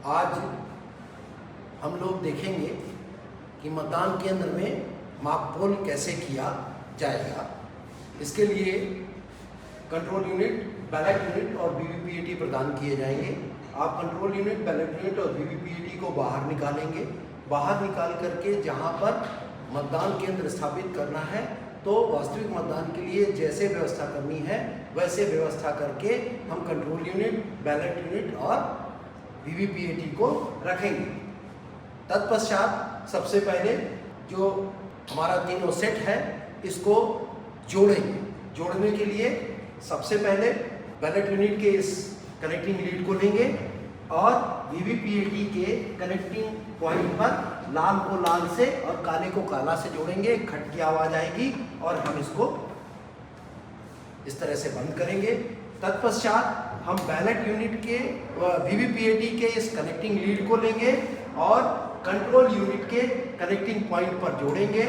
आज हम लोग देखेंगे कि मतदान केंद्र में मॉक पोल कैसे किया जाएगा। इसके लिए कंट्रोल यूनिट, बैलेट यूनिट और वीवीपीएटी प्रदान किए जाएंगे। आप कंट्रोल यूनिट, बैलेट यूनिट और वीवीपीएटी को बाहर निकालेंगे। बाहर निकाल करके जहां पर मतदान केंद्र स्थापित करना है तो वास्तविक मतदान के लिए जैसे व्यवस्था करनी है वैसे व्यवस्था करके हम कंट्रोल यूनिट, बैलेट यूनिट और वीवीपीएटी को रखेंगे। तत्पश्चात सबसे पहले जो हमारा तीनों सेट है इसको जोड़ेंगे। जोड़ने के लिए सबसे पहले बैलेट यूनिट के इस कनेक्टिंग लीड को लेंगे और वीवीपीएटी के कनेक्टिंग पॉइंट पर लाल को लाल से और काले को काला से जोड़ेंगे। खट की आवाज आएगी और हम इसको इस तरह से बंद करेंगे। तत्पश्चात हम बैलेट यूनिट के वीवीपीएटी के इस कनेक्टिंग लीड को लेंगे और कंट्रोल यूनिट के कनेक्टिंग पॉइंट पर जोड़ेंगे,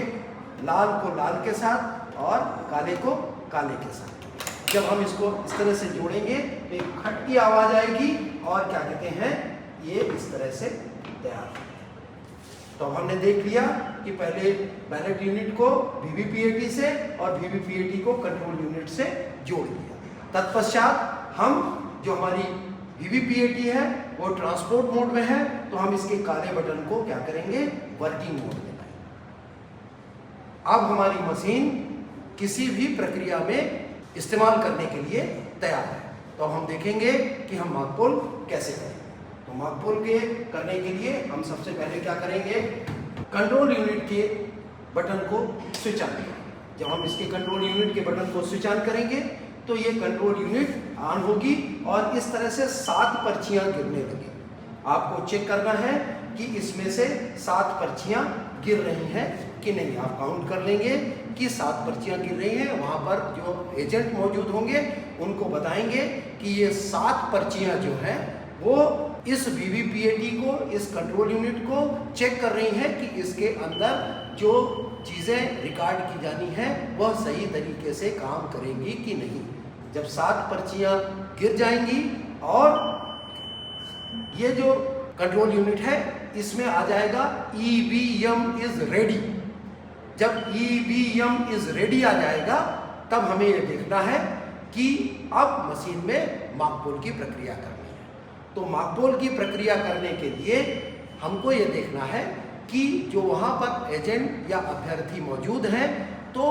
लाल को लाल के साथ और काले को काले के साथ। जब हम इसको इस तरह से जोड़ेंगे तो एक खट की आवाज आएगी और क्या कहते हैं, ये इस तरह से तैयार है। तो अब हमने देख लिया कि पहले बैलेट यूनिट को वीवीपीएटी से और वीवीपीएटी को कंट्रोल यूनिट से जोड़ दिया। तत्पश्चात हम जो हमारी वीवीपीएटी है वो ट्रांसपोर्ट मोड में है तो हम इसके काले बटन को क्या करेंगे, वर्किंग मोड में लाएंगे। अब हमारी मशीन किसी भी प्रक्रिया में इस्तेमाल करने के लिए तैयार है। तो अब हम देखेंगे कि हम मॉक पोल कैसे करेंगे। तो मॉक पोल के करने के लिए हम सबसे पहले क्या करेंगे, कंट्रोल यूनिट के बटन को स्विच ऑन करेंगे। जब हम इसके कंट्रोल यूनिट के बटन को स्विच ऑन करेंगे तो ये कंट्रोल यूनिट ऑन होगी और इस तरह से 7 पर्चियां गिरने लगेंगी। आपको चेक करना है कि इसमें से 7 पर्चियां गिर रही हैं कि नहीं। आप काउंट कर लेंगे कि 7 पर्चियां गिर रही हैं। वहां पर जो एजेंट मौजूद होंगे उनको बताएंगे कि ये 7 पर्चियां जो हैं वो इस वीवीपीएटी को, इस कंट्रोल यूनिट को चेक कर रही हैं कि इसके अंदर जो चीज़ें रिकॉर्ड की जानी है वह सही तरीके से काम करेंगी कि नहीं। जब 7 पर्चियां गिर जाएंगी और ये जो कंट्रोल यूनिट है इसमें आ जाएगा ईवीएम इज रेडी। जब ईवीएम इज रेडी आ जाएगा तब हमें ये देखना है कि अब मशीन में मॉक पोल की प्रक्रिया करनी है। तो मॉक पोल की प्रक्रिया करने के लिए हमको ये देखना है कि जो वहाँ पर एजेंट या अभ्यर्थी मौजूद हैं तो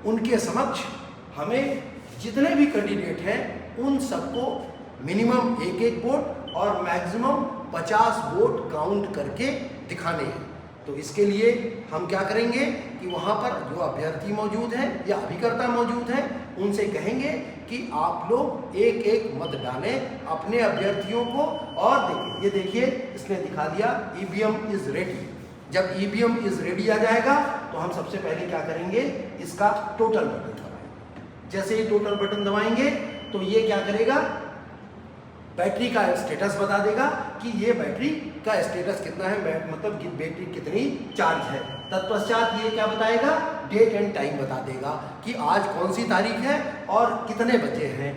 उनके समक्ष हमें जितने भी कैंडिडेट हैं उन सबको मिनिमम 1-1 वोट और मैक्सिमम 50 वोट काउंट करके दिखाने हैं। तो इसके लिए हम क्या करेंगे कि वहाँ पर जो अभ्यर्थी मौजूद हैं या अभिकर्ता मौजूद हैं उनसे कहेंगे कि आप लोग 1-1 मत डालें अपने अभ्यर्थियों को। और देखिए, ये देखिए इसने दिखा दिया ईवीएम इज रेडी। जब ईवीएम इज रेडी आ जाएगा तो हम सबसे पहले क्या करेंगे, इसका टोटल बटन दबाएंगे। जैसे ही टोटल बटन दबाएंगे तो ये क्या करेगा, बैटरी का स्टेटस बता देगा कि ये बैटरी का स्टेटस कितना है, मतलब कि बैटरी कितनी चार्ज है। तत्पश्चात ये क्या बताएगा, डेट एंड टाइम बता देगा कि आज कौन सी तारीख है और कितने बजे हैं।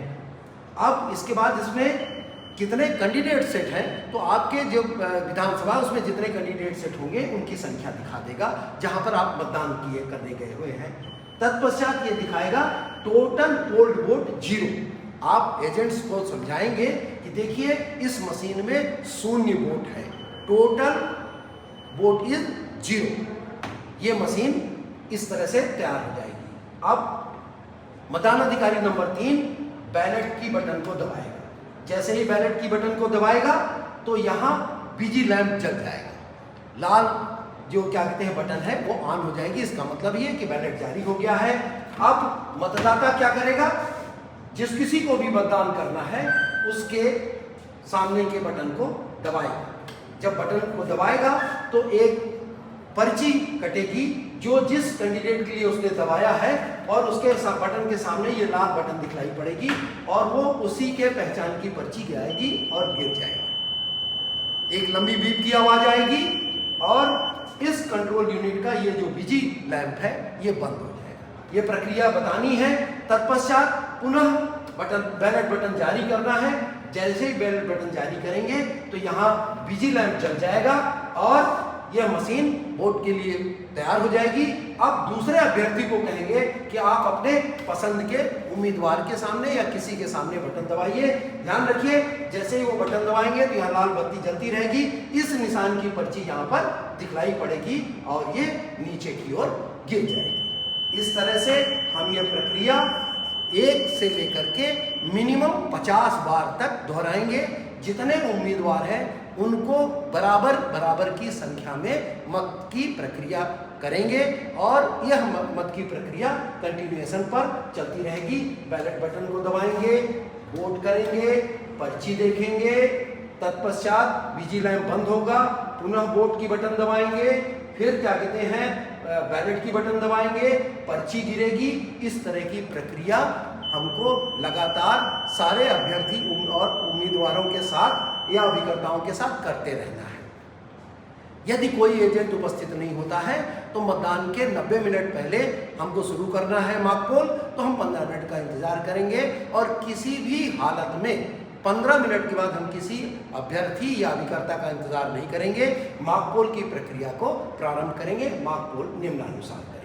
अब इसके बाद इसमें कितने कैंडिडेट सेट हैं तो आपके जो विधानसभा उसमें जितने कैंडिडेट सेट होंगे उनकी संख्या दिखा देगा जहां पर आप मतदान किए करने गए हुए हैं। तत्पश्चात ये दिखाएगा टोटल पोल्ड वोट 0। आप एजेंट्स को समझाएंगे कि देखिए इस मशीन में 0 वोट है, टोटल वोट इज 0। ये मशीन इस तरह से तैयार हो जाएगी। अब मतदान अधिकारी नंबर 3 बैलेट की बटन को दबाएगा। जैसे ही बैलेट की बटन को दबाएगा तो यहाँ बिजी लैंप जल जाएगा, लाल जो क्या कहते हैं बटन है वो ऑन हो जाएगी। इसका मतलब ये कि बैलेट जारी हो गया है। अब मतदाता क्या करेगा, जिस किसी को भी मतदान करना है उसके सामने के बटन को दबाएगा। जब बटन को दबाएगा तो एक पर्ची कटेगी जो जिस कैंडिडेट के लिए उसने दबाया है और उसके बटन के सामने ये लाल बटन दिखलाई पड़ेगी और वो उसी के पहचान की पर्ची गिराएगी और गिर जाएगा। एक लंबी बीप की आवाज आएगी और इस कंट्रोल यूनिट का ये जो बिजी लैंप है ये बंद हो जाएगा। ये प्रक्रिया बतानी है। तत्पश्चात पुनः बैलेट बटन जारी करना है जैसे ही बैलेट बटन जारी करेंगे तो यहाँ बिजी लैंप जल जाएगा और यह मशीन वोट के लिए तैयार हो जाएगी। अब दूसरे अभ्यर्थी को कहेंगे कि आप अपने पसंद के उम्मीदवार के सामने या किसी के सामने बटन दबाइए। ध्यान रखिए, जैसे ही वो बटन दबाएंगे तो यहाँ लाल बत्ती जलती रहेगी, इस निशान की पर्ची यहाँ पर दिखलाई पड़ेगी और ये नीचे की ओर गिर जाएगी। इस तरह से हम ये प्रक्रिया 1 से लेकर के मिनिमम 50 बार तक दोहराएंगे। जितने उम्मीदवार हैं उनको बराबर बराबर की संख्या में मत की प्रक्रिया करेंगे और यह मत की प्रक्रिया कंटिन्यूएशन पर चलती रहेगी। बैलेट बटन को दबाएंगे, वोट करेंगे, पर्ची देखेंगे, तत्पश्चात बिजी लैंप बंद होगा, पुनः वोट की बटन दबाएंगे, फिर क्या कहते हैं बैलेट की बटन दबाएंगे, पर्ची गिरेगी। इस तरह की प्रक्रिया हमको लगातार सारे अभ्यर्थी और उम्मीदवारों के साथ या अभिकर्ताओं के साथ करते रहना है। यदि कोई एजेंट उपस्थित नहीं होता है तो मतदान के 90 मिनट पहले हमको शुरू करना है मॉक पोल, तो हम 15 मिनट का इंतजार करेंगे और किसी भी हालत में 15 मिनट के बाद हम किसी अभ्यर्थी या अभिकर्ता का इंतजार नहीं करेंगे, मॉक पोल की प्रक्रिया को प्रारंभ करेंगे। मॉक पोल निम्नानुसार है।